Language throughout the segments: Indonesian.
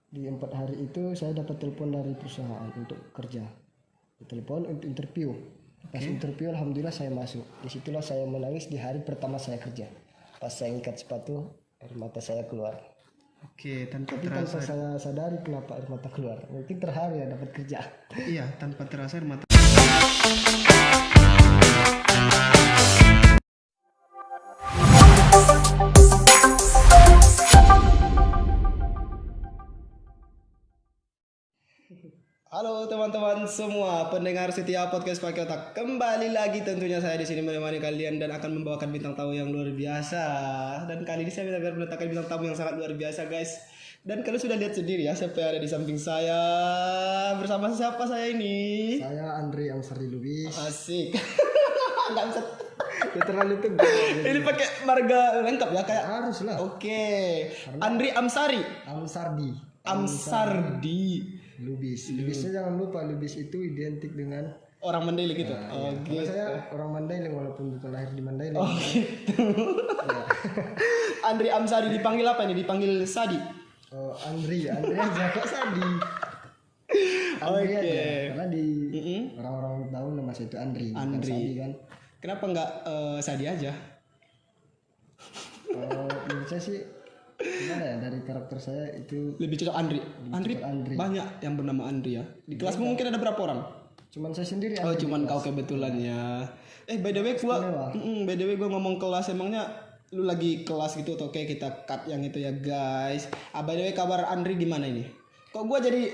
Di 4 hari itu saya dapat telepon dari perusahaan untuk kerja. Telepon untuk interview. Pas interview alhamdulillah saya masuk. Disitulah saya menangis di hari pertama saya kerja. Pas saya ikat sepatu, air mata saya keluar. Oke, tanpa Tapi tanpa terasa. saya sadari kenapa air mata keluar. Mungkin terharu ya dapat kerja. Iya, tanpa terasa air mata. Halo teman-teman semua pendengar setia podcast Pakai Otak. Kembali lagi tentunya saya di sini menemani kalian dan akan membawakan bintang tamu yang luar biasa. Dan kali ini saya benar-benar mendatangkan bintang tamu yang sangat luar biasa, guys. Dan kalian sudah lihat sendiri ya siapa yang ada di samping saya. Bersama siapa saya ini? Saya Andri Amsari Lubis. Asik. Enggak bisa. Ya terlalu tegas. Ini pakai marga lengkap ya kayak. Harus lah. Oke. Andri Amsari. Amsardi. Amsardi. Lubis. Lubisnya jangan lupa, Lubis itu identik dengan Orang Mandailing gitu. Karena saya orang Mandailing walaupun bukan lahir di Mandailing. Andri Amsari dipanggil apa ini? Dipanggil Sadi. Oh, Andri aja kok Sadi. Andri aja. Karena di orang-orang tahu nama saya itu Andri. Bukan Andri. Sadi kan. Kenapa enggak Sadi aja? Menurut saya sih gimana ya, dari karakter saya itu Lebih cocok Andri. Andri Andri. banyak yang bernama Andri ya. Di kelasmu mungkin ada berapa orang? cuman saya sendiri Oh, Andri. cuman kau kebetulan ya. By the way gua ngomong kelas, emangnya lu lagi kelas gitu atau kayak kita cut yang itu ya, guys. By the way kabar Andri gimana ini? Kok gua jadi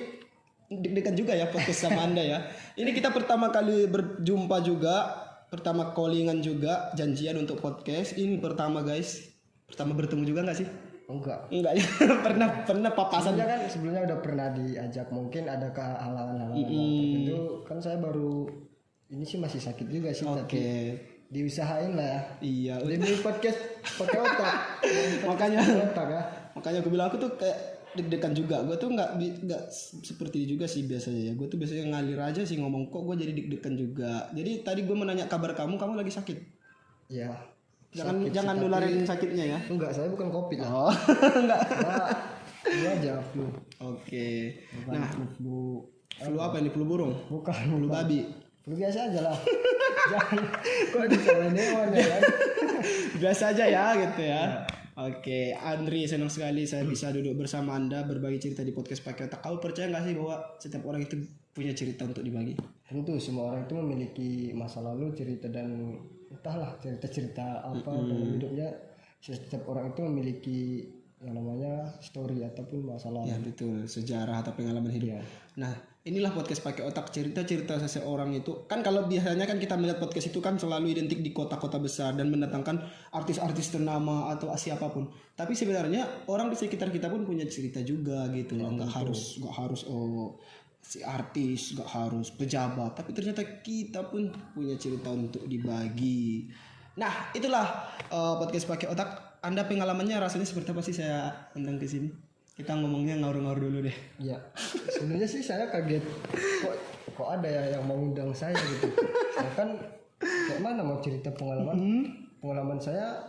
deg-degan juga ya podcast sama Anda ya. Ini kita pertama kali berjumpa juga, pertama callingan juga, janjian untuk podcast. Ini pertama, guys. Pertama bertemu juga nggak sih? Enggak. Enggak ya. pernah papasan. Sebelumnya udah pernah diajak, mungkin ada halangan-halangan tertentu kan. Saya baru ini sih masih sakit juga sih, tapi diusahain lah ya. Iya. Jadi podcast pakai otak. Makanya Otak ya. makanya aku bilang aku tuh kayak deg-degan juga. Gue tuh nggak seperti itu juga sih biasanya ya. Gue tuh biasanya ngalir aja sih ngomong, kok gue jadi deg-degan juga. Jadi tadi gue menanya kabar kamu lagi sakit. Ya. Jangan nularin sakitnya ya. Enggak, saya bukan COVID lah. Oh, enggak. Nah, ini aja flu. Oke. Bukan Nah, flu apa ini? Flu burung? Bukan. Flu babi? Flu biasa aja lah. Jangan kok disalahin hewan ya kan. Biasa aja ya gitu ya. Oke, Andri, senang sekali saya bisa duduk bersama Anda berbagi cerita di podcast Pakai Otak. Kau percaya nggak sih bahwa setiap orang itu punya cerita untuk dibagi? Tentu semua orang itu memiliki masa lalu, cerita, dan entahlah cerita-cerita apa dalam hidupnya. Setiap orang itu memiliki yang namanya story ataupun masa lalu. Ya betul, sejarah atau pengalaman hidup. Ya. Nah, inilah podcast Pakai Otak, cerita-cerita seseorang itu. Kan kalau biasanya kan kita melihat podcast itu kan selalu identik di kota-kota besar dan mendatangkan artis-artis ternama atau siapapun. Tapi sebenarnya orang di sekitar kita pun punya cerita juga gitu loh. Nggak harus si artis, nggak harus pejabat, tapi ternyata kita pun punya cerita untuk dibagi. Nah, itulah podcast Pakai Otak. Anda pengalamannya rasanya seperti apa sih saya undang ke sini? Kita ngomongnya ngaur-ngaur dulu deh. Iya. Sebenarnya sih saya kaget. Kok ada ya yang mau undang saya gitu. Saya kan kayak mana mau cerita pengalaman. Pengalaman saya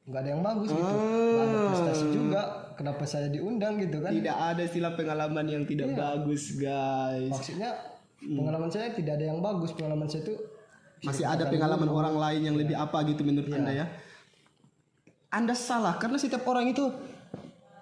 nggak ada yang bagus gitu. Nggak ada prestasi juga. Kenapa saya diundang gitu kan? Tidak ada istilah pengalaman yang tidak bagus, guys. Maksudnya pengalaman saya tidak ada yang bagus. Pengalaman saya itu Masih ada pengalaman orang lain yang lebih apa gitu menurut Anda ya? Anda salah karena setiap orang itu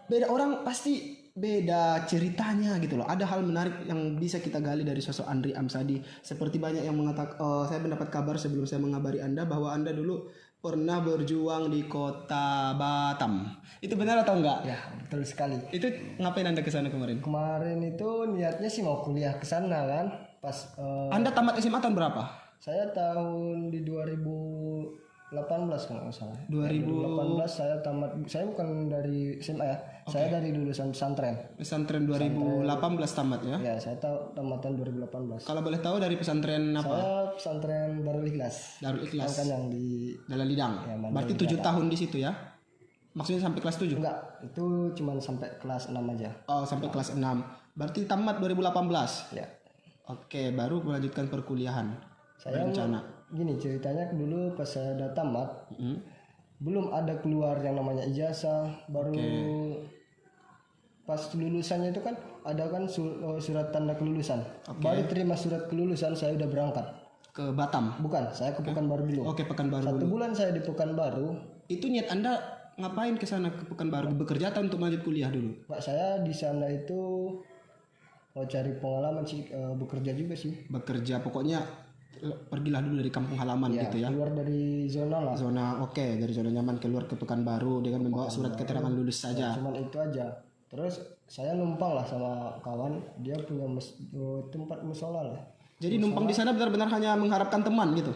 beda, orang pasti beda ceritanya gitu loh. Ada hal menarik yang bisa kita gali dari sosok Andri Amsadi. Seperti banyak yang mengatakan, saya mendapat kabar sebelum saya mengabari Anda bahwa Anda dulu pernah berjuang di kota Batam. Itu benar atau enggak? ya betul sekali. Itu ngapain Anda ke sana kemarin? Kemarin itu niatnya sih mau kuliah ke sana kan. Pas Anda tamat SMA tahun berapa? saya tahun di 2018 kalau nggak salah. 2018 saya tamat. Saya bukan dari SMA ya. Saya dari lulusan pesantren. Pesantren 2018 tamat ya. Ya, saya tahu tamatan 2018. Kalau boleh tahu dari pesantren apa? Saya pesantren Darul Ikhlas. Darul Ikhlas. Kan yang di Dalam Lidang. Ya, Berarti 7 tahun di situ ya? Maksudnya sampai kelas 7? enggak, itu cuma sampai kelas 6 aja. Oh, sampai kelas 6. Berarti tamat 2018. Ya. Oke, baru melanjutkan perkuliahan. Saya Berencana. gini ceritanya, dulu pas saya udah tamat, belum ada keluar yang namanya ijazah, baru pas lulusannya itu kan ada kan surat tanda kelulusan. Baru terima surat kelulusan saya udah berangkat. Ke Batam. Bukan, saya ke Pekanbaru dulu. Oke, Pekanbaru. 1 bulan saya di Pekanbaru. Itu niat Anda ngapain ke sana ke Pekanbaru? Bekerja atau untuk lanjut kuliah dulu? Pak, saya di sana itu mau cari pengalaman sih, bekerja juga sih. Bekerja, pokoknya pergilah dulu dari kampung halaman gitu ya. Keluar dari zona lah. Zona dari zona nyaman keluar ke Pekanbaru dengan membawa surat keterangan lulus saja. Cuman itu aja. Terus saya numpang lah sama kawan, dia punya tempat musola lah. Jadi numpang di sana benar-benar hanya mengharapkan teman gitu.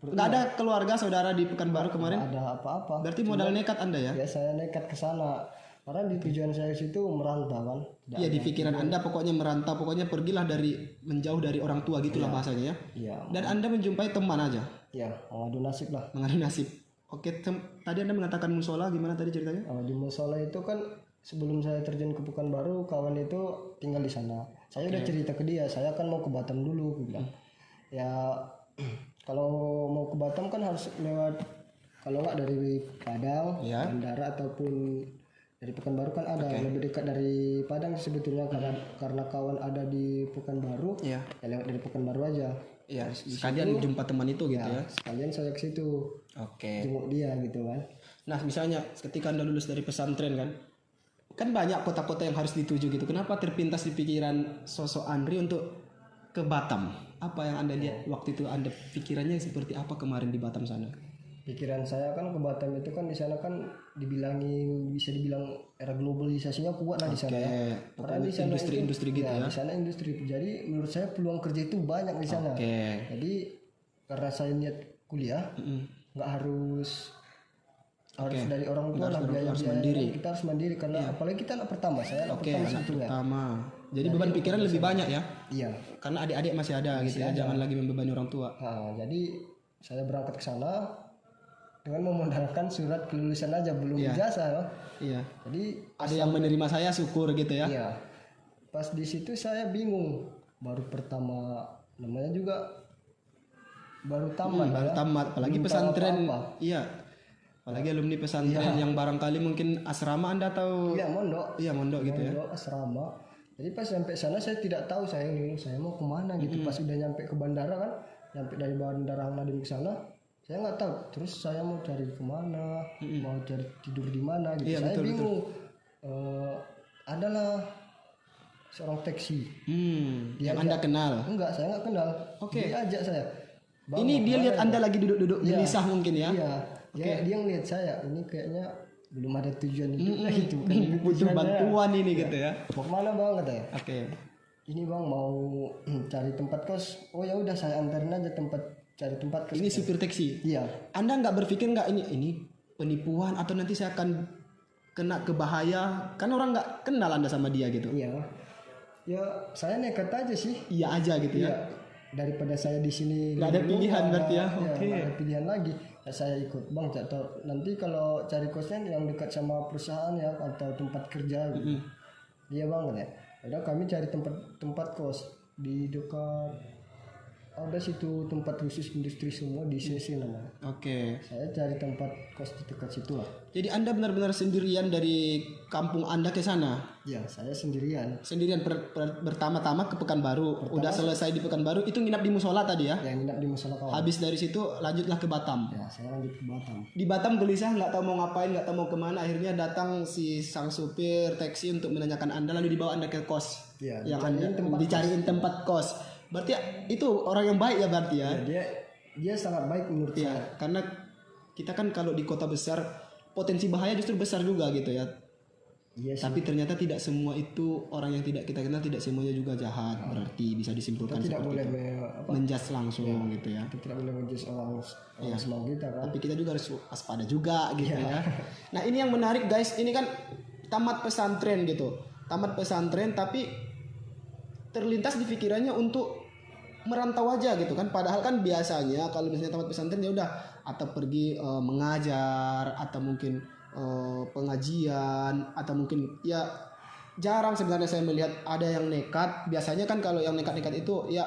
Nggak ada keluarga saudara di Pekanbaru kemarin? Ada apa-apa. Berarti modal nekat Anda ya? Ya saya nekat ke sana. Karena di tujuan saya situ merantau kan. Iya, di pikiran Anda pokoknya merantau, pokoknya pergilah menjauh dari orang tua gitulah bahasanya ya. Iya. Dan Anda menjumpai teman aja. Ya, mengadu nasib lah. Mengadu nasib. Oke, tadi Anda mengatakan musola, gimana tadi ceritanya? Di musola itu kan sebelum saya terjun ke Pekanbaru, kawan itu tinggal di sana. Saya udah cerita ke dia, saya kan mau ke Batam dulu, gue bilang. Ya kalau mau ke Batam kan harus lewat, kalau nggak dari Padang, bandara ataupun dari Pekanbaru kan ada lebih dekat dari Padang sebetulnya, karena kawan ada di Pekanbaru. Ya lewat dari Pekanbaru aja. Iya, sekalian jumpa teman itu gitu ya. Sekalian saya ke situ. Oke. Jenguk dia gitu kan. Nah, misalnya ketika Anda lulus dari pesantren kan banyak kota-kota yang harus dituju gitu. Kenapa terpintas di pikiran sosok Andri untuk ke Batam? Apa yang Anda lihat waktu itu? Anda pikirannya seperti apa kemarin di Batam sana? Pikiran saya kan ke Batam itu kan di sana kan bisa dibilang era globalisasinya kuat lah di sana. Karena di sana industri gitu ya. Di sana industri. Jadi menurut saya peluang kerja itu banyak di sana. Jadi karena saya niat kuliah, nggak harus dari orang tua lah, biaya mandiri. Kita harus mandiri karena apalagi kita anak pertama. Saya anak pertama. Jadi beban pikiran lebih banyak ya. Iya. Karena adik-adik masih ada gitu ya. Jangan lagi membebani orang tua. Jadi saya berangkat ke sana dengan memodalkan surat kelulusan aja, belum ijazah. Iya. Jadi ada yang menerima saya, syukur gitu ya. Iya. Pas di situ saya bingung. Baru pertama, namanya juga baru tamat. Baru tamat, apalagi pesantren. Iya. Apalagi alumni pesantren yang barangkali mungkin asrama Anda tahu. Iya, mondok. Iya, mondok gitu ya. Mondok asrama. Jadi pas sampai sana saya tidak tahu saya mau kemana gitu. Pas udah nyampe ke bandara kan, nyampe dari bandara Nadim ke sana, saya nggak tahu. Terus saya mau cari kemana, mau cari tidur di mana gitu. Iya, saya bingung. Adalah seorang taksi. Yang Anda kenal? Enggak, saya nggak kenal. Dia ajak saya. Ini dia lihat Anda lagi duduk-duduk gelisah mungkin ya? Iya. Dia ngeliat saya, ini kayaknya belum ada tujuan hidup gitu kan. Butuh bantuan ini gitu ya. Mau kemana bang katanya? Ini bang mau cari tempat kos. Oh ya udah saya antarin aja cari tempat kos. Ini supir taksi. Iya. Anda nggak berpikir nggak ini penipuan atau nanti saya akan kena ke bahaya? Kan orang nggak kenal Anda sama dia gitu. Iya. Ya saya nekat aja sih. Iya aja gitu ya. Daripada saya di sini nggak ada pilihan berarti ya. Nggak ada pilihan lagi. Ya, saya ikut bang, atau nanti kalau cari kosnya yang dekat sama perusahaan ya atau tempat kerja gitu. Dia bang ya. Udah kami cari tempat kos di dekat ada situ tempat khusus industri semua di CC namanya. Saya cari tempat kos di dekat situ lah. Jadi Anda benar-benar sendirian dari kampung Anda ke sana? Ya, saya sendirian. Sendirian pertama-tama ke Pekanbaru. Udah selesai di Pekanbaru itu nginap di musola tadi ya? Ya, nginap di musola kawan. Habis dari situ lanjutlah ke Batam. Ya, saya lanjut ke Batam. Di Batam gelisah, nggak tahu mau ngapain, nggak tahu mau kemana. Akhirnya datang si sang supir taksi untuk menanyakan Anda, lalu dibawa Anda ke kos. Ya, yang dicariin tempat kos. Berarti itu orang yang baik ya berarti ya? Dia sangat baik menurut saya. Karena kita kan kalau di kota besar potensi bahaya justru besar juga gitu ya. Yes, tapi ternyata tidak semua itu orang yang tidak kita kenal, tidak semuanya juga jahat. Berarti bisa disimpulkan kita tidak boleh menjudge langsung gitu ya. Kita tidak boleh menjudge orang semau kita kan. Tapi kita juga harus waspada juga gitu ya. Nah ini yang menarik guys, ini kan tamat pesantren gitu. Tamat pesantren tapi terlintas di pikirannya untuk merantau aja gitu kan. Padahal kan biasanya kalau misalnya tamat pesantren ya udah atau pergi mengajar atau mungkin pengajian atau mungkin ya jarang sebenarnya saya melihat ada yang nekat. Biasanya kan kalau yang nekat-nekat itu ya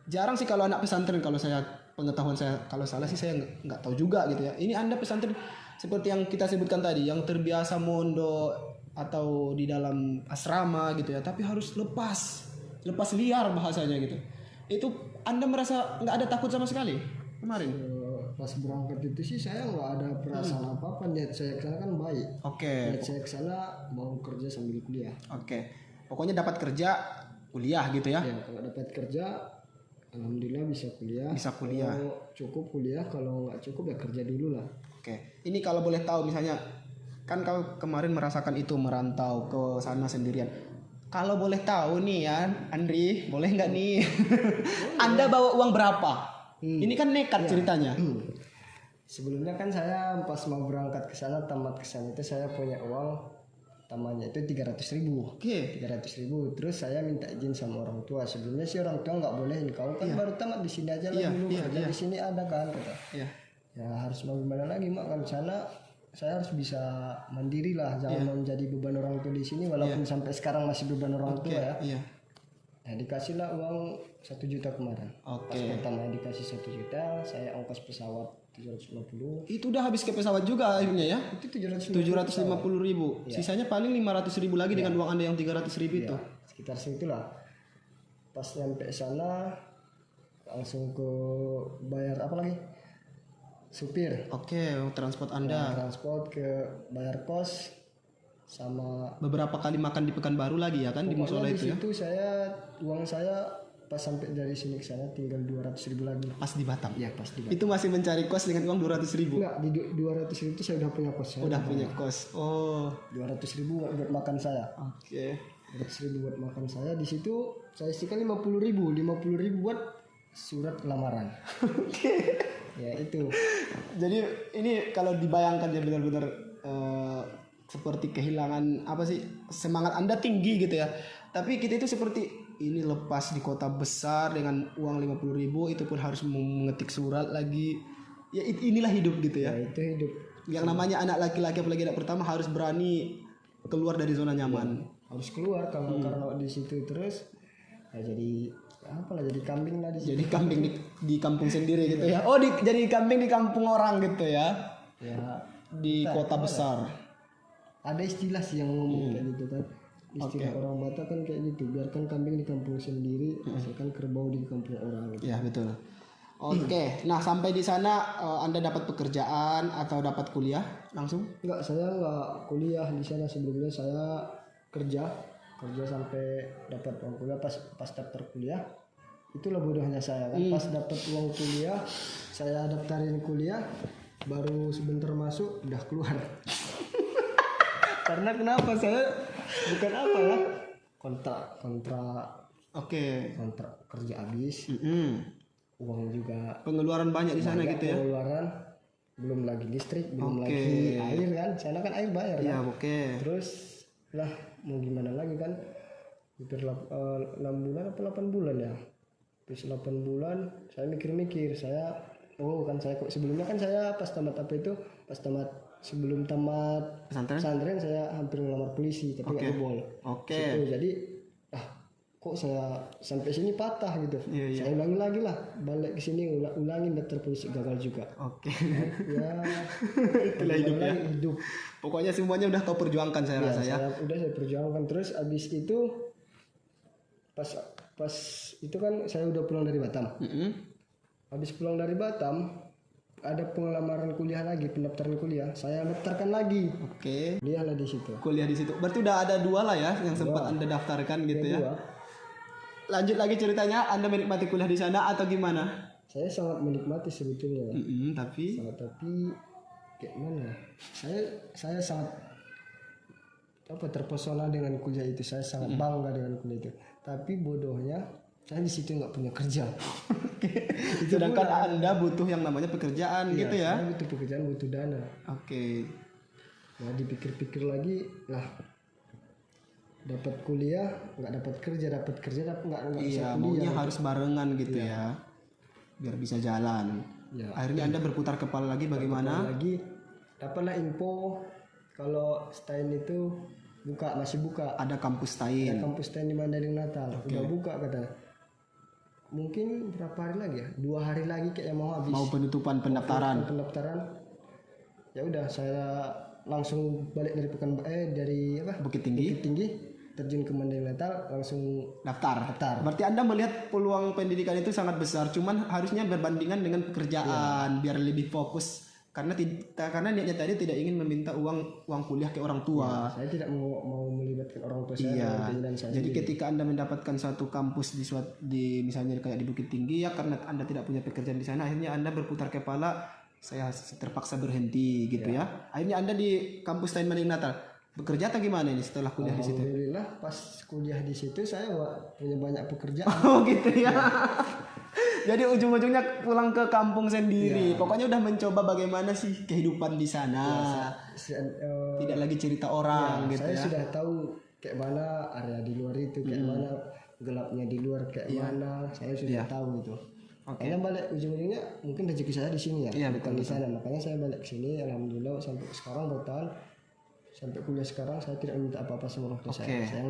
jarang sih kalau anak pesantren. Kalau saya pengetahuan saya, kalau salah sih saya nggak tahu juga gitu ya. Ini Anda pesantren seperti yang kita sebutkan tadi, yang terbiasa mondok atau di dalam asrama gitu ya, tapi harus lepas liar bahasanya gitu. Itu Anda merasa nggak ada takut sama sekali kemarin? Pas berangkat itu sih saya nggak ada perasaan apa-apa. Niat saya ke sana kan baik. Oke. Niat saya ke sana mau kerja sambil kuliah. Oke. Pokoknya dapat kerja, kuliah gitu ya. Ya kalau dapat kerja, alhamdulillah bisa kuliah. Bisa kuliah. Kalau cukup kuliah, kalau nggak cukup ya kerja dulu lah. Oke. Ini kalau boleh tahu misalnya, kan kau kemarin merasakan itu merantau ke sana sendirian. Kalau boleh tahu nih ya, Andri, boleh nggak nih? Anda bawa uang berapa? Ini kan nekat ceritanya. Sebelumnya kan saya pas mau berangkat ke sana, tamat ke sana itu saya punya uang tamanya itu 300.000. Oke. 300.000. Terus saya minta izin sama orang tua. Sebelumnya sih orang tua nggak bolehin. Kau kan baru tamat di sini aja lah dulu. Kerja di sini ada kan kata. Iya. Ya harus mau gimana lagi mak, kan sana saya harus bisa mandiri lah, jangan mau menjadi beban orang tua di sini walaupun sampai sekarang masih beban orang tua ya. Iya. Nah dikasih lah uang 1 juta kemarin. Pas pertama dikasih 1 juta, saya ongkos pesawat 750. Itu udah habis ke pesawat juga akhirnya ya? Itu 750. 750.000. Sisanya paling 500.000 lagi dengan uang Anda yang 300.000 itu. Sekitar segitulah. Pas nyampe sana langsung ke bayar apa lagi? Supir. Oke, transport Anda. Transport ke bayar kos sama Beberapa kali makan di Pekanbaru lagi ya kan di musola di itu ya. situ uang saya pas sampai dari sini ke sana tinggal 200.000 lagi. Pas di Batam. Ya pas di Itu masih mencari kos dengan uang 200.000. Enggak, di 200.000 itu saya udah punya kos. Udah punya kos. Oh. 200.000 buat makan saya. Oke. 200.000 buat makan saya. Di situ saya isikan 50.000 buat surat lamaran. Oke. Ya itu. Jadi ini kalau dibayangkan ya benar-benar seperti kehilangan apa sih, semangat Anda tinggi gitu ya. Tapi kita itu seperti ini lepas di kota besar dengan uang 50.000 itu pun harus mengetik surat lagi. Ya inilah hidup gitu ya. Ya itu hidup. Yang namanya anak laki-laki apalagi anak pertama harus berani keluar dari zona nyaman. Harus keluar karena di situ terus ya jadi apalah, jadi kambing lah di situ. Jadi kambing di kampung sendiri gitu ya. Oh, jadi kambing di kampung orang gitu ya. Ya Di kota besar. ada istilah sih yang ngomong kayak gitu kan. Istilah orang Batak kan kayak gitu, biarkan kambing di kampung sendiri, asalkan kerbau di kampung orang gitu. Ya betul. Oke, nah sampai di sana Anda dapat pekerjaan atau dapat kuliah langsung? Enggak, saya enggak kuliah di sana. Sebelumnya saya kerja sampai dapat uang kuliah. Pas daftar kuliah itulah bodohnya saya kan. Pas dapat uang kuliah saya daftarin kuliah, baru sebentar masuk udah keluar. Karena kenapa, saya bukan apa ya, kontrak Oke. kontrak kerja habis, uang juga Pengeluaran banyak di sana gitu ya? pengeluaran, belum lagi listrik, belum lagi air kan, sana kan air bayar kan. Ya oke. Terus lah mau gimana lagi kan, hampir 6 bulan atau 8 bulan ya. Terus 8 bulan saya mikir-mikir, saya kok sebelumnya kan saya pas tamat sebelum tamat pesantren saya hampir ngelamar polisi tapi nggak jebol. Situ, jadi kok saya sampai sini patah gitu. Saya ulangi lagi lah, balik ke sini ulangin daftar polisi, gagal juga. Ya Itulah hidup ya. Hidup. Pokoknya semuanya udah kau perjuangkan saya rasa ya. Saya perjuangkan. Terus abis itu pas itu kan saya udah pulang dari Batam. Habis pulang dari Batam ada pengelamaran kuliah lagi, pendaftaran kuliah. Saya daftarkan lagi. Oke. Kuliah lah di situ. Kuliah di situ. Berarti udah ada 2 lah ya yang sempat Anda daftarkan gitu ya. 2. Lanjut lagi ceritanya, Anda menikmati kuliah di sana atau gimana? Saya sangat menikmati sebetulnya. Tapi kayak mana? Saya sangat terpesona dengan kuliah itu. Saya sangat bangga dengan kuliah itu. Tapi bodohnya saya di situ nggak punya kerja. Sedangkan Anda butuh yang namanya pekerjaan gitu ya? Saya butuh pekerjaan, butuh dana. Oke. Nah dipikir-pikir lagi lah, dapat kuliah nggak dapat kerja nggak bisa kuliah. Maunya harus barengan gitu ya, biar bisa jalan. Akhirnya Anda berputar kepala lagi bagaimana? Dapatlah info kalau Stein itu masih buka. Ada kampus Stein. Kampus Stein di Mandailing Natal. Udah buka kata. Mungkin berapa hari lagi ya? 2 hari lagi kayaknya mau habis. Mau penutupan pendaftaran. Ya udah saya langsung balik dari Bukit Tinggi. Bukit Tinggi, terjun ke Mandailing Natal, langsung Daftar. daftar. Berarti Anda melihat peluang pendidikan itu sangat besar, cuman harusnya berbandingan dengan pekerjaan biar lebih fokus. Karena niatnya tadi tidak ingin meminta uang kuliah ke orang tua. Saya tidak mau melibatkan orang tua saya dalam keinginan saya. Jadi ketika Anda mendapatkan suatu kampus di misalnya kayak di Bukit Tinggi ya, karena Anda tidak punya pekerjaan di sana, akhirnya Anda berputar kepala, saya terpaksa berhenti gitu ya. Akhirnya Anda di kampus Tain Mandailing Natal bekerja atau gimana ini setelah kuliah di situ? Alhamdulillah pas kuliah di situ saya punya banyak pekerjaan. Oh gitu ya. Jadi ujung-ujungnya pulang ke kampung sendiri. Pokoknya udah mencoba bagaimana sih kehidupan di sana. Tidak lagi cerita orang gitu Saya ya. sudah tahu kayak mana area di luar itu, kayak mana gelapnya di luar, kayak mana. Saya sudah tahu gitu. Makanya balik ujung-ujungnya mungkin rezeki saya di sini ya, bukan di sana. Makanya saya balik ke sini. Alhamdulillah sampai sekarang bertahan. Sampai kuliah sekarang saya tidak minta apa-apa sama orang tua saya. Saya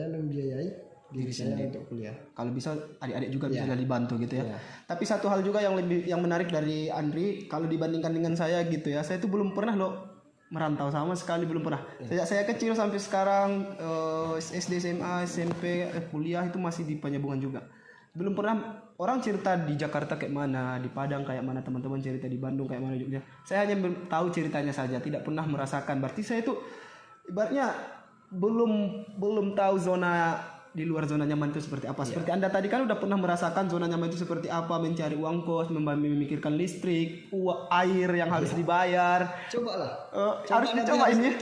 membiayai diri saya untuk kuliah. Kalau bisa adik-adik juga bisa dibantu gitu ya. Tapi satu hal juga yang menarik dari Andri, kalau dibandingkan dengan saya gitu ya, saya itu belum pernah loh merantau sama sekali, belum pernah. Sejak saya kecil sampai sekarang SD, SMA, SMP, kuliah itu masih di Penyambungan juga. Belum pernah orang cerita di Jakarta kayak mana, di Padang kayak mana, teman-teman cerita di Bandung kayak mana juga. Saya hanya tahu ceritanya saja, tidak pernah merasakan. Berarti saya itu ibaratnya belum tahu zona di luar zona nyaman itu seperti apa. Seperti Anda tadi kan udah pernah merasakan zona nyaman itu seperti apa, mencari uang kos, memikirkan listrik, air yang harus dibayar. Cobalah. Harus dicoba ini.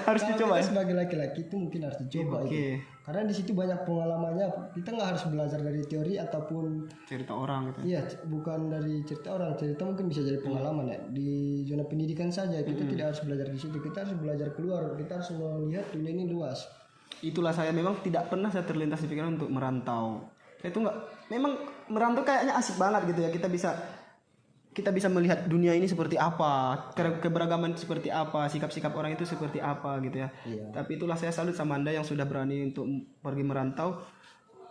Harus dicoba ya. Sebagai laki-laki itu mungkin harus dicoba itu. Karena di situ banyak pengalamannya. Kita nggak harus belajar dari teori ataupun cerita orang gitu. Iya, bukan dari cerita orang. Cerita mungkin bisa jadi pengalaman ya. Di zona pendidikan saja kita tidak harus belajar di situ. Kita harus belajar keluar. Kita harus melihat dunia ini luas. Itulah saya memang tidak pernah saya terlintas di pikiran untuk merantau. Saya itu memang merantau kayaknya asik banget gitu ya. Kita bisa melihat dunia ini seperti apa, keberagaman itu seperti apa, sikap-sikap orang itu seperti apa gitu ya. Tapi itulah saya salut sama Anda yang sudah berani untuk pergi merantau,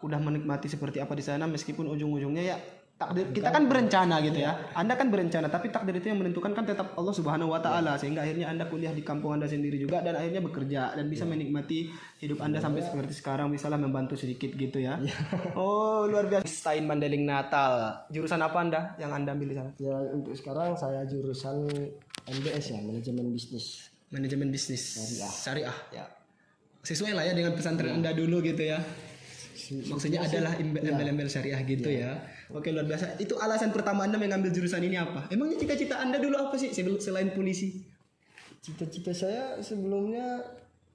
udah menikmati seperti apa di sana, meskipun ujung-ujungnya ya takdir kita kan berencana gitu ya. Anda kan berencana, tapi takdir itu yang menentukan kan tetap Allah Subhanahu wa taala, sehingga akhirnya Anda kuliah di kampung Anda sendiri juga dan akhirnya bekerja dan bisa menikmati hidup Anda sampai seperti sekarang, misalnya membantu sedikit gitu ya. Oh, luar biasa. Tain Mandailing Natal. Jurusan apa Anda yang Anda ambil di sana? Ya, untuk sekarang saya jurusan MBS ya, manajemen bisnis. Manajemen bisnis. Syariah. Ya. Sesuai lah ya dengan pesantren Anda dulu gitu ya. Maksudnya adalah embel-embel syariah gitu ya. Oke, luar biasa. Itu alasan pertama Anda mengambil jurusan ini apa? Emangnya cita-cita Anda dulu apa sih selain polisi? Cita-cita saya sebelumnya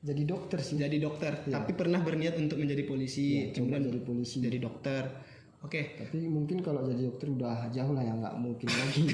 jadi dokter sih. Jadi dokter, tapi pernah berniat untuk menjadi polisi, kemudian jadi polisi. jadi dokter. Oke. Tapi mungkin kalau jadi dokter udah jauh lah ya, nggak mungkin lagi.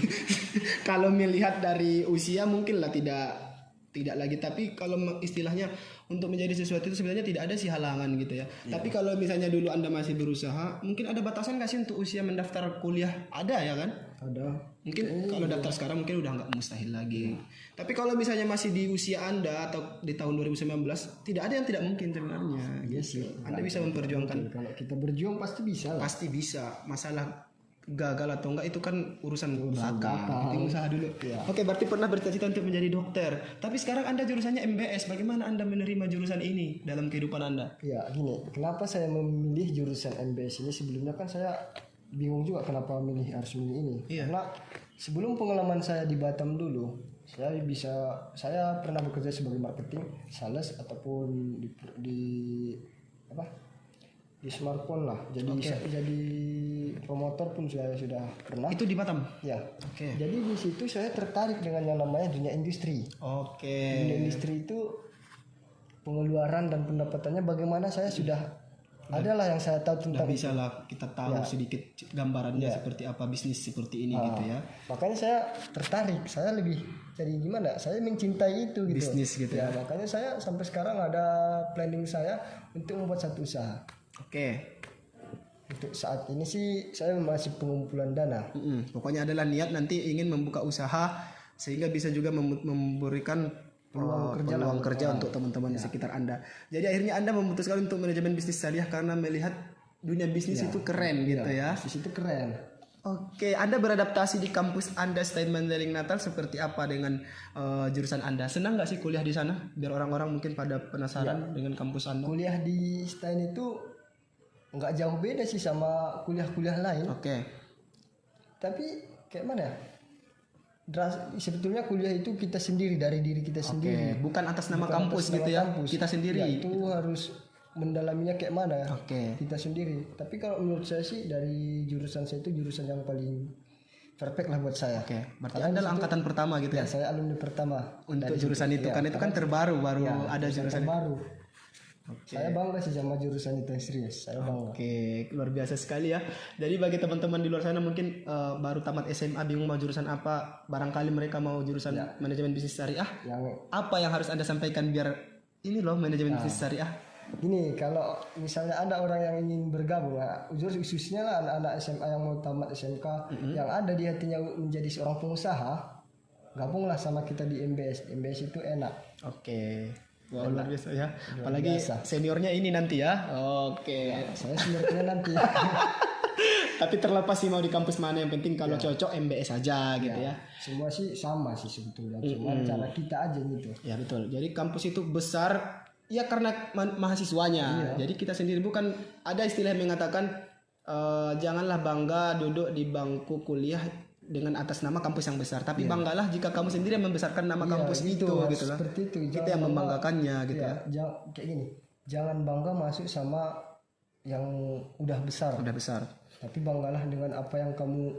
Kalau melihat dari usia mungkin lah tidak lagi, tapi kalau istilahnya untuk menjadi sesuatu itu sebenarnya tidak ada sih halangan gitu ya. Tapi kalau misalnya dulu Anda masih berusaha, mungkin ada batasan nggak sih untuk usia mendaftar kuliah? Ada ya kan? Ada. Mungkin kalau daftar sekarang mungkin udah nggak mustahil lagi. Tapi kalau misalnya masih di usia Anda atau di tahun 2019, tidak ada yang tidak mungkin sebenarnya. Iya sih. Anda bisa memperjuangkan. Kalau kita berjuang pasti bisa lah. Pasti bisa. Masalah gagal atau enggak itu kan urusan belakang. Penting usaha dulu. Oke, berarti pernah bercita-cita untuk menjadi dokter. Tapi sekarang Anda jurusannya MBS. Bagaimana Anda menerima jurusan ini dalam kehidupan Anda? Ya, gini. Kenapa saya memilih jurusan MBS ini? Sebelumnya kan saya bingung juga kenapa harus milih ini. Karena sebelum pengalaman saya di Batam dulu, saya pernah bekerja sebagai marketing, sales ataupun di smartphone lah. Jadi promotor pun saya sudah pernah. Itu di Batam. Ya. Oke. Jadi di situ saya tertarik dengan yang namanya dunia industri. Oke. Dunia industri itu pengeluaran dan pendapatannya bagaimana saya sudah adalah yang saya tahu tentang. Bisa lah kita tahu sedikit gambarannya seperti apa bisnis seperti ini gitu ya. Makanya saya tertarik. Saya lebih jadi gimana? Saya mencintai itu gitu. Bisnis gitu ya. Makanya saya sampai sekarang ada planning saya untuk membuat satu usaha. Oke. Untuk saat ini sih saya masih pengumpulan dana. Pokoknya adalah niat nanti ingin membuka usaha sehingga bisa juga memberikan peluang kerja untuk teman-teman di sekitar Anda. Jadi akhirnya Anda memutuskan untuk manajemen bisnis syariah karena melihat dunia bisnis itu keren gitu ya. Bisnis itu keren. Oke, Anda beradaptasi di kampus Anda Stein Mandeling Natal seperti apa dengan jurusan Anda? Senang nggak sih kuliah di sana? Biar orang-orang mungkin pada penasaran dengan kampus Anda. Kuliah di STAIN itu nggak jauh beda sih sama kuliah-kuliah lain. Oke. Tapi kayak mana ya? Sebetulnya kuliah itu kita sendiri, dari diri kita sendiri. Bukan atas nama Bukan kampus atas gitu nama ya. kampus. Kita sendiri. Ya, itu harus mendalaminya kayak mana Oke. kita sendiri. Tapi kalau menurut saya sih dari jurusan saya itu jurusan yang paling perfect lah buat saya. Oke. Berarti Anda adalah angkatan pertama gitu Ya, ya. saya alumni pertama Untuk dari jurusan itu ya, kan itu kan terbaru baru ada jurusan itu. baru. Saya bangga sih sama jurusan itu, serius. Saya bangga. Oke, luar biasa sekali ya. Jadi bagi teman-teman di luar sana mungkin baru tamat SMA bingung mau jurusan apa, barangkali mereka mau jurusan manajemen bisnis syariah. Yang Apa yang harus Anda sampaikan biar ini loh manajemen bisnis syariah? gini, kalau misalnya ada orang yang ingin bergabung, khususnya lah anak-anak SMA yang mau tamat SMK, yang ada di hatinya menjadi seorang pengusaha, gabunglah sama kita di MBS. MBS itu enak. Oke. Wah, luar biasa ya. Apalagi seniornya ini nanti ya. Oke. Saya seniornya nanti. Tapi terlepas sih mau di kampus mana, yang penting kalau cocok MBS aja gitu ya. Semua sih sama sih sebetulnya, cuma cara kita aja gitu. Ya betul. Jadi kampus itu besar ya karena mahasiswanya. Jadi kita sendiri bukan, ada istilah yang mengatakan janganlah bangga duduk di bangku kuliah dengan atas nama kampus yang besar, tapi banggalah jika kamu sendiri yang membesarkan nama kampus itu gitu loh. Seperti itu. Kita yang membanggakannya gitu ya. Kayak gini, jangan bangga masuk sama yang udah besar. Udah besar. Tapi banggalah dengan apa yang kamu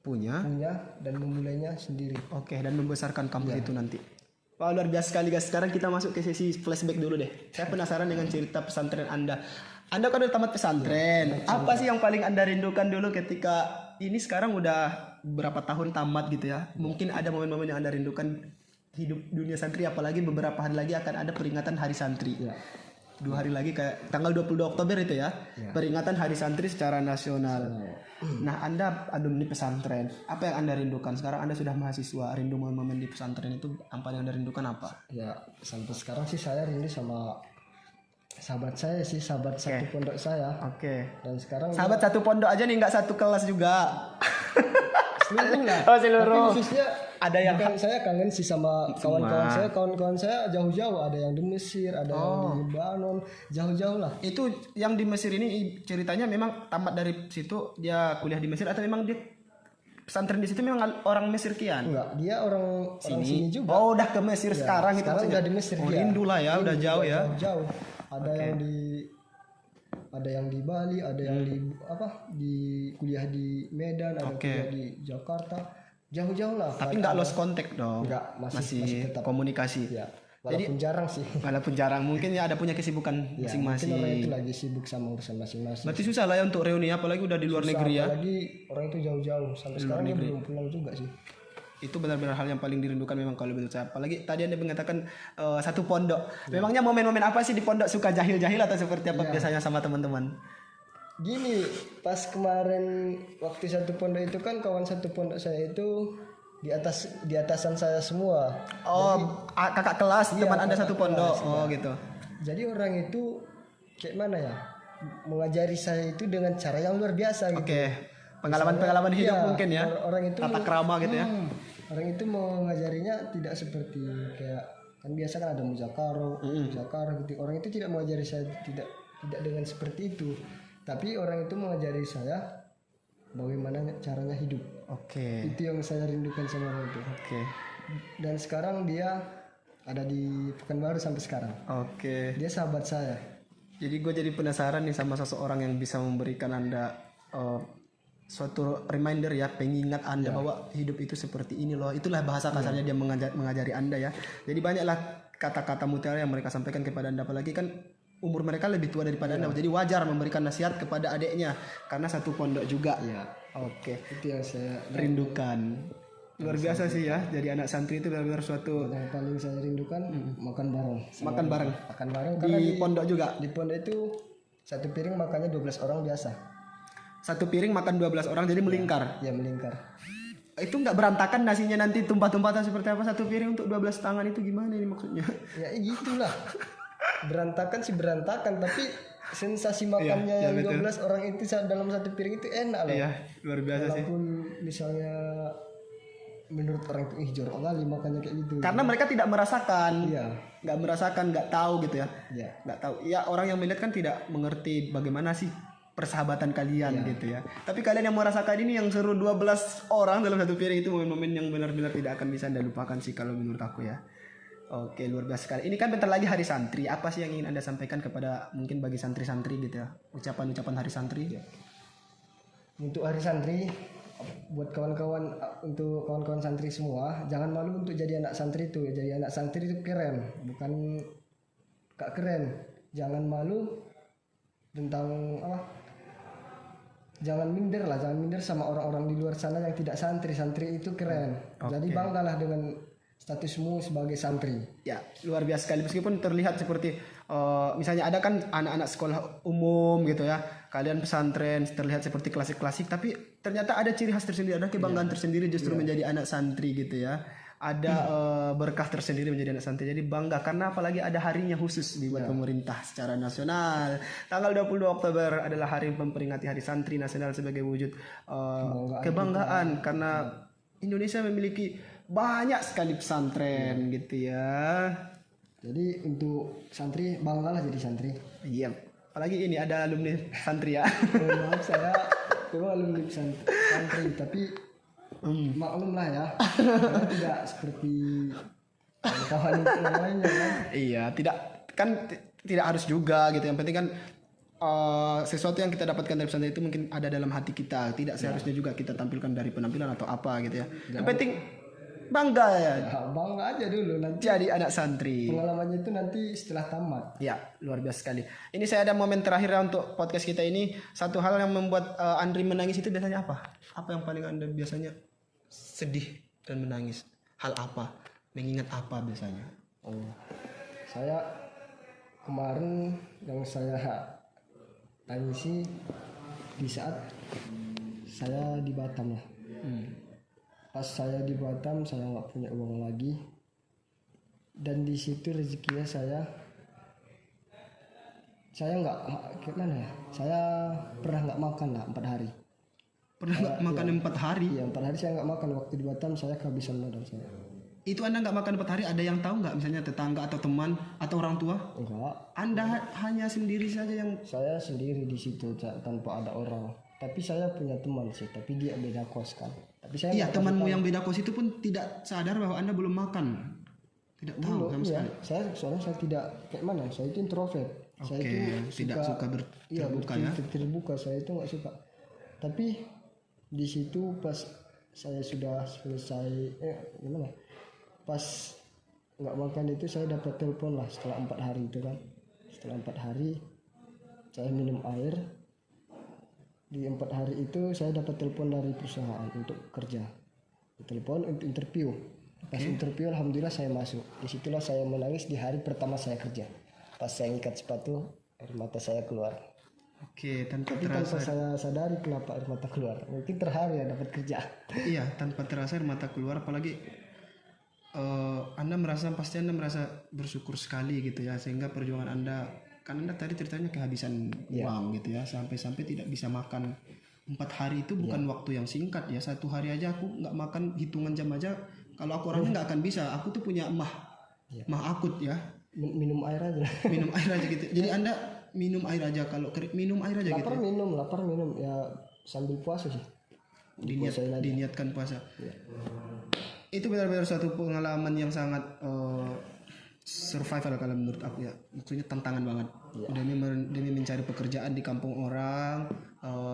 Punya. dan memulainya sendiri. Oke, dan membesarkan kampus itu nanti. Wah, luar biasa sekali guys. Sekarang kita masuk ke sesi flashback dulu deh. Saya penasaran dengan cerita pesantren Anda. Anda kan udah tamat pesantren. Apa sih yang paling Anda rindukan dulu ketika ini sekarang udah berapa tahun tamat gitu ya? Mungkin ada momen-momen yang Anda rindukan hidup dunia santri, apalagi beberapa hari lagi akan ada peringatan Hari Santri. 2 hari lagi kayak tanggal 22 Oktober itu ya. Peringatan Hari Santri secara nasional. Nah, Anda alumni pesantren. Apa yang Anda rindukan? Sekarang Anda sudah mahasiswa, rindu momen-momen di pesantren itu apa yang Anda rindukan apa? Ya, sampai sekarang sih saya rindu sama sahabat saya sih, sahabat satu pondok saya. Oke. Dan sekarang Sahabat satu pondok aja nih, nggak satu kelas juga. seluruh lah. Oh, seluruh. Tapi khususnya Ada yang saya kangen sih sama kawan-kawan saya jauh-jauh, ada yang di Mesir, ada yang di Lebanon, jauh-jauh lah. itu yang di Mesir ini ceritanya memang tamat dari situ dia kuliah di Mesir, atau memang dia pesantren di situ memang orang Mesir kian? Enggak, dia orang sini juga. Oh, udah ke Mesir sekarang itu Sekarang maksudnya? udah di Mesir Oh, dia. rindu lah ya, udah jauh ya. Jauh. Ada yang di Bali, ada yang di kuliah di Medan, ada kuliah di Jakarta. Jauh-jauh lah. Tapi nggak lost contact dong. Enggak, masih tetap komunikasi. ya. Walaupun jarang sih. Walaupun jarang, mungkin ya ada punya kesibukan Mungkin masing-masing. orang itu lagi sibuk sama urusan masing-masing. Berarti susah lah ya untuk reuni, apalagi udah di luar negeri ya. Apalagi orang itu jauh-jauh, sampai sekarang dia belum pulang juga sih. Itu benar-benar hal yang paling dirindukan memang kalau menurut saya. Apalagi tadi Anda mengatakan satu pondok. Memangnya momen-momen apa sih di pondok, suka jahil-jahil atau seperti apa biasanya sama teman-teman? Gini, pas kemarin waktu satu pondok itu kan kawan satu pondok saya itu di atasan saya semua. Oh, kakak kelas teman Anda satu pondok. Oh, gitu. Jadi orang itu kayak mana ya? Mengajari saya itu dengan cara yang luar biasa gitu. Oke. Pengalaman-pengalaman hidup mungkin ya. Orang itu tata krama gitu ya. Orang itu mengajarinya tidak seperti kayak kan biasa kan ada muzakarah gitu. Orang itu tidak mengajari saya tidak dengan seperti itu. Tapi orang itu mengajari saya bagaimana caranya hidup. Oke. Itu yang saya rindukan sama orang itu. Oke. Dan sekarang dia ada di Pekanbaru sampai sekarang. Oke. Dia sahabat saya. Jadi gue jadi penasaran nih sama seseorang yang bisa memberikan Anda suatu reminder ya, pengingat Anda bahwa hidup itu seperti ini loh. Itulah bahasa kasarnya dia mengajari Anda ya. Jadi banyaklah kata-kata mutiara yang mereka sampaikan kepada Anda, apalagi kan umur mereka lebih tua daripada Anda. Jadi wajar memberikan nasihat kepada adiknya karena satu pondok juga. Iya. Oke. Itu yang saya Rindukan. Luar biasa sih ya. Jadi anak santri itu benar-benar suatu yang paling saya rindukan makan bareng. makan bareng Makan bareng karena di pondok juga. di pondok itu satu piring makannya 12 orang biasa. Satu piring makan 12 orang, jadi melingkar. Ya melingkar. Itu nggak berantakan nasinya nanti tumpah-tumpah atau seperti apa? Satu piring untuk 12 tangan itu gimana ini maksudnya? Ya gitulah. Berantakan sih berantakan, tapi sensasi makannya Iya, yang betul. 12 orang itu dalam satu piring itu enak loh. Iya, luar biasa sih. Walaupun misalnya menurut orang itu jorok kali makannya kayak gitu. Karena mereka tidak merasakan. Iya. Nggak merasakan, nggak tahu gitu ya. Iya. Nggak tahu. Ya orang yang melihat kan tidak mengerti bagaimana sih persahabatan kalian gitu ya. Tapi kalian yang merasakan ini yang seru 12 orang dalam satu piring itu momen-momen yang benar-benar tidak akan bisa Anda lupakan sih kalau menurut aku ya. Oke, luar biasa sekali. Ini kan bentar lagi hari santri. Apa sih yang ingin Anda sampaikan kepada mungkin bagi santri-santri gitu ya? Ucapan-ucapan hari santri. Untuk hari santri, buat kawan-kawan, untuk kawan-kawan santri semua, jangan malu untuk jadi anak santri itu. Jadi anak santri itu keren, bukan gak keren. Jangan malu tentang apa? Jangan minder lah, jangan minder sama orang-orang di luar sana yang tidak santri. Santri itu keren. Jadi banggalah dengan statusmu sebagai santri. Ya, luar biasa sekali. Meskipun terlihat seperti misalnya ada kan anak-anak sekolah umum gitu ya. Kalian pesantren terlihat seperti klasik-klasik, tapi ternyata ada ciri khas tersendiri, ada kebanggaan tersendiri justru menjadi anak santri gitu ya. Ada berkah tersendiri menjadi anak santri. Jadi bangga karena apalagi ada harinya khusus dibuat pemerintah secara nasional. Tanggal 22 Oktober adalah hari memperingati Hari Santri Nasional sebagai wujud kebanggaan karena Indonesia memiliki banyak sekali pesantren gitu ya. Jadi untuk santri banggalah jadi santri. Iya. Apalagi ini ada alumni santri ya. Maaf saya memang alumni santri tapi maklum lah ya. Saya tidak seperti kawan yang lainnya kan. Iya, tidak harus juga gitu. Yang penting kan sesuatu yang kita dapatkan dari pesantren itu mungkin ada dalam hati kita. Tidak seharusnya juga kita tampilkan dari penampilan atau apa gitu ya. Yang penting bangga ya. Bangga aja dulu nanti. Jadi anak santri. Pengalamannya itu nanti setelah tamat. Ya, luar biasa sekali. Ini saya ada momen terakhir untuk podcast kita ini. Satu hal yang membuat Andri menangis itu biasanya apa? Apa yang paling Anda biasanya sedih dan menangis? Hal apa? Mengingat apa biasanya? Saya kemarin yang saya tangisi di saat saya di Batam lah. Pas saya di Batam saya nggak punya uang lagi dan di situ rezekinya saya nggak gimana ya, saya pernah nggak makan lah 4 hari. Pernah nggak makan 4 hari? Iya 4 hari saya nggak makan. Waktu di Batam saya kehabisan modal saya. Itu Anda nggak makan 4 hari, ada yang tahu nggak? Misalnya tetangga atau teman atau orang tua? Enggak, Anda hanya sendiri saja yang... saya sendiri di situ tanpa ada orang. Tapi saya punya teman sih, tapi dia beda kos kan. Tapi saya Iya, temanmu yang beda kos itu pun tidak sadar bahwa Anda belum makan. Tidak tahu sama sekali. Soalnya saya tidak kayak mana, saya itu introvert. Saya itu tidak suka terbuka ya. Terbuka, saya itu nggak suka. Tapi di situ pas saya sudah selesai gimana? Pas nggak makan itu saya dapat telepon lah setelah 4 hari itu kan. Setelah 4 hari saya minum air. Di 4 hari itu saya dapat telepon dari perusahaan untuk kerja. Telepon untuk interview. Pas interview alhamdulillah saya masuk. Disitulah saya menangis di hari pertama saya kerja. Pas saya ngikat sepatu air mata saya keluar. Oke, tanpa Tapi tanpa saya sadari kenapa air mata keluar. Mungkin terharu ya dapat kerja. Iya, tanpa terasa air mata keluar, apalagi pasti Anda merasa bersyukur sekali gitu ya, sehingga perjuangan Anda, kan Anda tadi ceritanya kehabisan uang gitu ya, sampai-sampai tidak bisa makan 4 hari itu bukan waktu yang singkat ya. 1 hari aja aku nggak makan hitungan jam aja, kalau aku orangnya nggak akan bisa. Aku tuh punya mah akut ya. Minum air aja. Minum air aja gitu. Jadi Anda minum air aja, kalau minum air aja lapar gitu. Lapar minum ya sambil puasa sih. Diniatkan puasa. Itu benar-benar suatu pengalaman yang sangat survival kalau menurut aku ya. Maksudnya tantangan banget. Demi mencari pekerjaan di kampung orang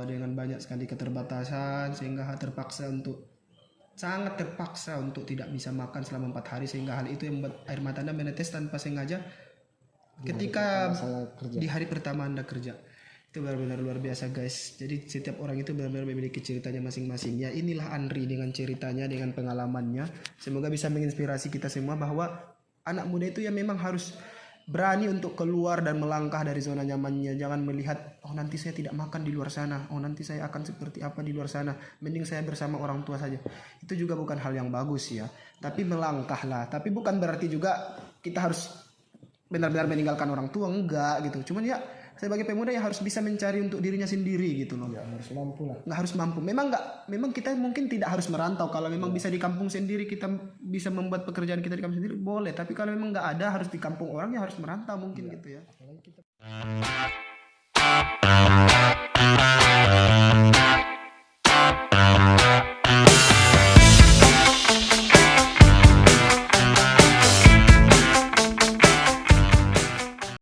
dengan banyak sekali keterbatasan, sehingga sangat terpaksa untuk tidak bisa makan selama 4 hari, sehingga hal itu yang membuat air mata Anda menetes tanpa sengaja ketika di hari pertama Anda kerja. Itu benar-benar luar biasa guys. Jadi setiap orang itu benar-benar memiliki ceritanya masing-masing. Ya inilah Andri dengan ceritanya, dengan pengalamannya. Semoga bisa menginspirasi kita semua bahwa anak muda itu ya memang harus berani untuk keluar dan melangkah dari zona nyamannya. Jangan melihat, oh nanti saya tidak makan di luar sana, oh nanti saya akan seperti apa di luar sana, mending saya bersama orang tua saja. Itu juga bukan hal yang bagus ya. Tapi melangkahlah. Tapi bukan berarti juga kita harus benar-benar meninggalkan orang tua, enggak gitu. Cuman ya sebagai pemuda yang harus bisa mencari untuk dirinya sendiri gitu loh. Ya harus mampu lah. Nggak harus mampu. Memang kita mungkin tidak harus merantau. Kalau memang bisa di kampung sendiri, kita bisa membuat pekerjaan kita di kampung sendiri, boleh. Tapi kalau memang nggak ada, harus di kampung orang, ya harus merantau mungkin gitu ya. Apalagi kita